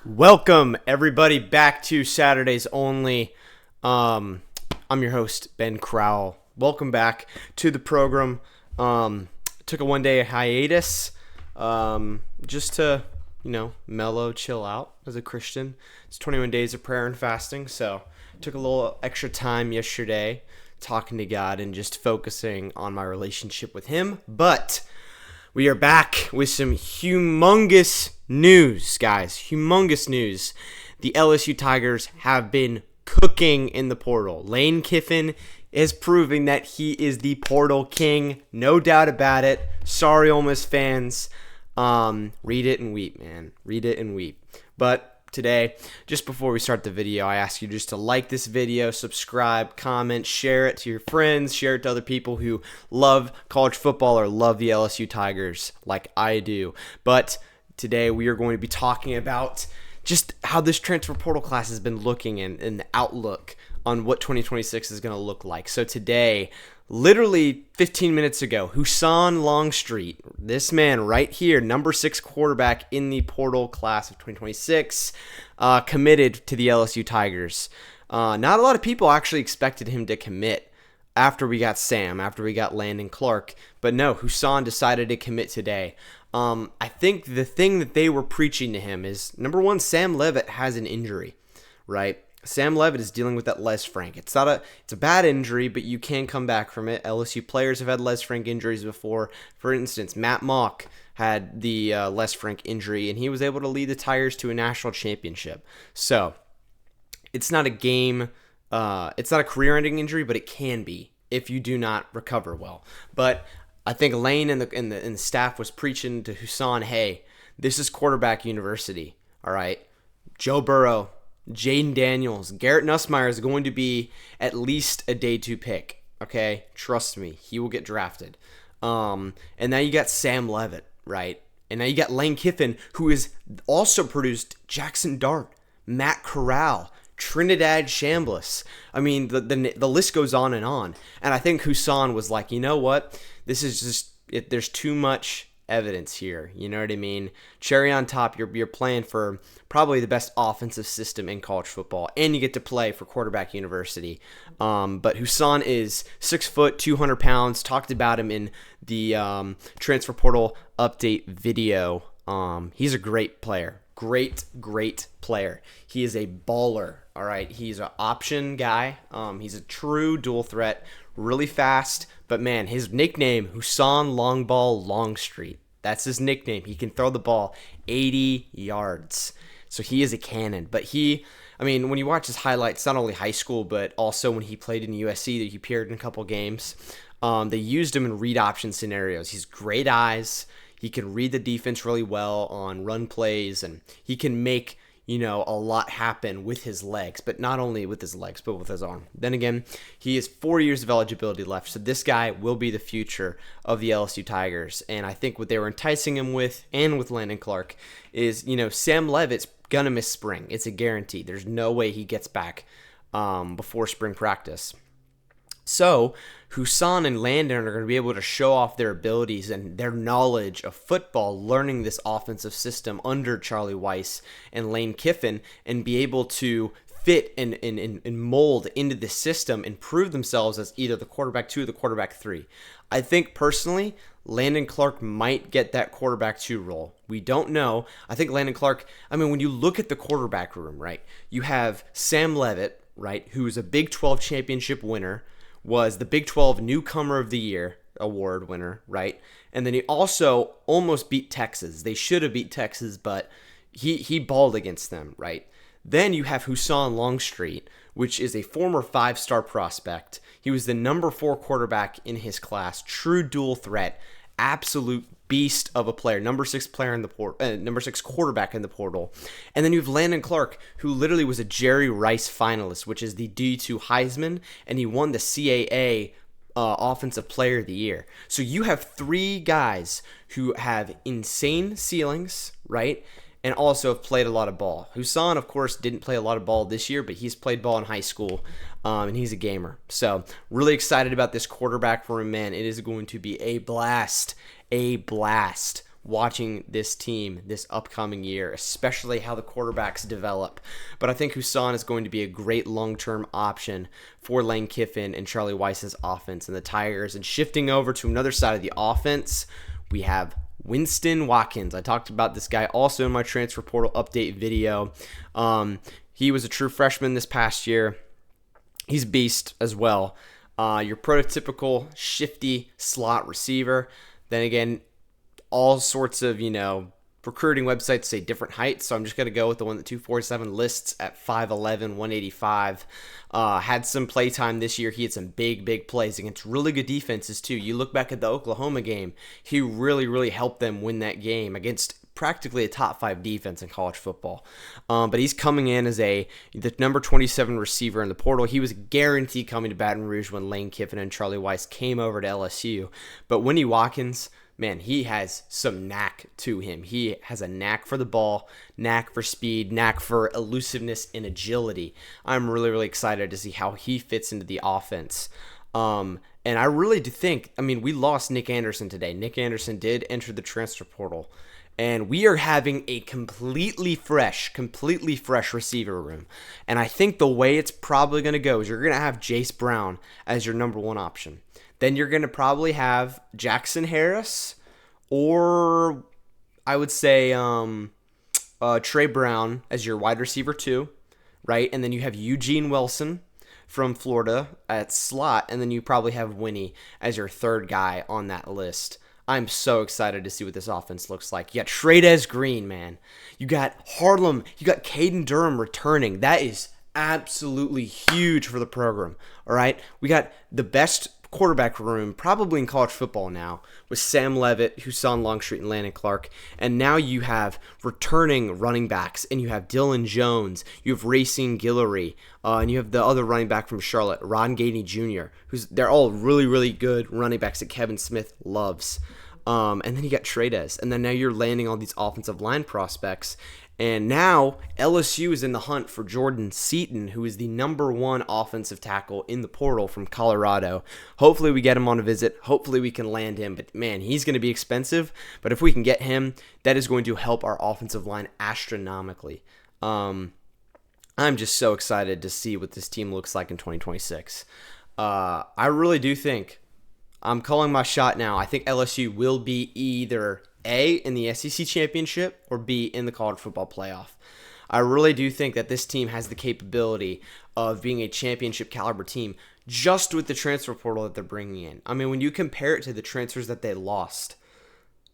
Welcome everybody back to Saturdays Only. I'm your host Ben Crowell. Welcome back to the program. Took a one-day hiatus just to mellow, chill out as a Christian. It's 21 days of prayer and fasting, so took a little extra time yesterday talking to God and just focusing on my relationship with Him. But we are back with some humongous news, guys. Humongous news. The LSU Tigers have been cooking in the portal. Lane Kiffin is proving that he is the portal king. No doubt about it. Sorry, Ole Miss fans. Read it and weep, man. Read it and weep. But today, just before we start the video, I ask you just to like this video, subscribe, comment, share it to your friends, share it to other people who love college football or love the LSU Tigers like I do. But today we are going to be talking about just how this transfer portal class has been looking and the outlook on what 2026 is going to look like. So today, literally 15 minutes ago, Husan Longstreet, this man right here, number 6 quarterback in the portal class of 2026, committed to the LSU Tigers. Not a lot of people actually expected him to commit after we got Landon Clark, but no, Husan decided to commit today. I think the thing that they were preaching to him is, number one, Sam Leavitt has an injury, right? Sam Leavitt is dealing with that Les Frank. It's a bad injury, but you can come back from it. LSU players have had Les Frank injuries before. For instance, Matt Mock had the Les Frank injury, and he was able to lead the Tigers to a national championship. So it's not a career-ending injury, but it can be if you do not recover well. But I think Lane and the staff was preaching to Husan, hey, this is quarterback university, all right? Joe Burrow, Jaden Daniels, Garrett Nussmeier is going to be at least a day 2 pick, okay? Trust me, he will get drafted. And now you got Sam Leavitt, right? And now you got Lane Kiffin, who has also produced Jackson Dart, Matt Corral, Trinidad Chambliss. I mean, the list goes on. And I think Husan was like, you know what? This is just, there's too much evidence here. You know what I mean? Cherry on top, you're playing for probably the best offensive system in college football, and you get to play for quarterback university. But Husan is 6 foot, 200 pounds. Talked about him in the transfer portal update video. He's a great player. Great player. He is a baller. All right, he's an option guy. He's a true dual threat, really fast. But man, his nickname, Husan Longstreet. That's his nickname. He can throw the ball 80 yards. So he is a cannon. But when you watch his highlights, not only high school, but also when he played in USC, that he appeared in a couple games, they used him in read option scenarios. He's great eyes. He can read the defense really well on run plays, and he can make a lot happen with his legs, but not only with his legs, but with his arm. Then again, he has 4 years of eligibility left, so this guy will be the future of the LSU Tigers. And I think what they were enticing him with, and with Landon Clark, is, Sam Leavitt's gonna miss spring. It's a guarantee. There's no way he gets back before spring practice. So Husan and Landon are going to be able to show off their abilities and their knowledge of football, learning this offensive system under Charlie Weiss and Lane Kiffin, and be able to fit and mold into the system and prove themselves as either the quarterback 2 or the quarterback 3. I think personally, Landon Clark might get that quarterback 2 role. We don't know. I think Landon Clark, when you look at the quarterback room, right, you have Sam Leavitt, right, who is a Big 12 championship winner, was the Big 12 Newcomer of the Year award winner, right? And then he also almost beat Texas. They should have beat Texas, but he balled against them, right? Then you have Husan Longstreet, which is a former 5-star prospect. He was the number 4 quarterback in his class, true dual threat, absolute beast of a player, number 6 quarterback in the portal. And then you have Landon Clark, who literally was a Jerry Rice finalist, which is the D2 Heisman, and he won the CAA Offensive Player of the Year. So you have 3 guys who have insane ceilings, right? And also have played a lot of ball. Husan, of course, didn't play a lot of ball this year, but he's played ball in high school, and he's a gamer. So really excited about this quarterback room, man. It is going to be a blast watching this team this upcoming year, especially how the quarterbacks develop. But I think Husan is going to be a great long-term option for Lane Kiffin and Charlie Weiss's offense and the Tigers. And shifting over to another side of the offense, we have Winston Watkins. I talked about this guy also in my transfer portal update video. He was a true freshman this past year. He's a beast as well. Your prototypical shifty slot receiver. Then again, all sorts of, recruiting websites say different heights, so I'm just going to go with the one that 247 lists at 5'11", 185. Had some play time this year. He had some big plays against really good defenses too. You look back at the Oklahoma game, he really helped them win that game against practically a top 5 defense in college football. But he's coming in as the number 27 receiver in the portal. He was guaranteed coming to Baton Rouge when Lane Kiffin and Charlie Weiss came over to LSU. But Winnie Watkins, man, he has some knack to him. He has a knack for the ball, knack for speed, knack for elusiveness and agility. I'm really excited to see how he fits into the offense. And I really do think, we lost Nick Anderson today. Nick Anderson did enter the transfer portal. And we are having a completely fresh receiver room. And I think the way it's probably going to go is you're going to have Jace Brown as your number 1 option. Then you're going to probably have Jackson Harris, or I would say Trey Brown as your wide receiver 2, right? And then you have Eugene Wilson from Florida at slot, and then you probably have Winnie as your 3rd guy on that list. I'm so excited to see what this offense looks like. You got Trades Green, man. You got Harlem. You got Caden Durham returning. That is absolutely huge for the program. All right? We got the best quarterback room probably in college football now with Sam Levitt, Husan Longstreet, and Landon Clark. And now you have returning running backs, and you have Dylan Jones, you have Racine Guillory, and you have the other running back from Charlotte, Ron Gainey Jr., they're all really good running backs that Kevin Smith loves. And then you got Trades, and then now you're landing all these offensive line prospects. And now LSU is in the hunt for Jordan Seaton, who is the number 1 offensive tackle in the portal from Colorado. Hopefully we get him on a visit. Hopefully we can land him. But man, he's going to be expensive. But if we can get him, that is going to help our offensive line astronomically. I'm just so excited to see what this team looks like in 2026. I really do think, I'm calling my shot now, I think LSU will be either A, in the SEC championship, or B, in the college football playoff. I really do think that this team has the capability of being a championship caliber team just with the transfer portal that they're bringing in. When you compare it to the transfers that they lost,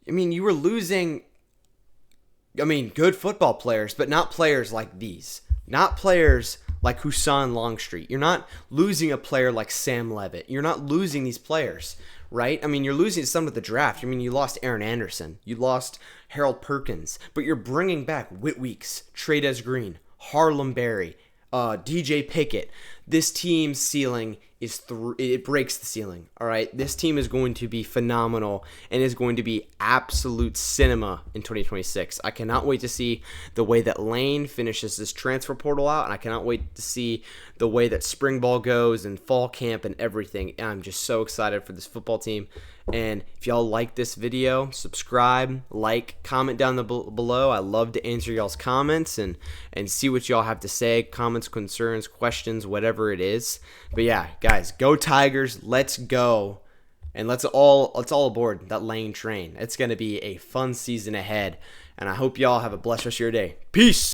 you were losing, good football players, but not players like these. Not players like Husan Longstreet. You're not losing a player like Sam Levitt. You're not losing these players, right? You're losing some of the draft. You lost Aaron Anderson. You lost Harold Perkins. But you're bringing back Whit Weeks, Trades Green, Harlem Berry, DJ Pickett. This team's ceiling is it breaks the ceiling, all right? This team is going to be phenomenal and is going to be absolute cinema in 2026. I cannot wait to see the way that Lane finishes this transfer portal out, and I cannot wait to see the way that spring ball goes and fall camp and everything. I'm just so excited for this football team. And if y'all like this video, subscribe, like, comment down below. I love to answer y'all's comments and see what y'all have to say, comments, concerns, questions, whatever it is. But yeah, guys, go Tigers. Let's go. And let's all aboard that Lane train. It's going to be a fun season ahead. And I hope y'all have a blessed rest of your day. Peace.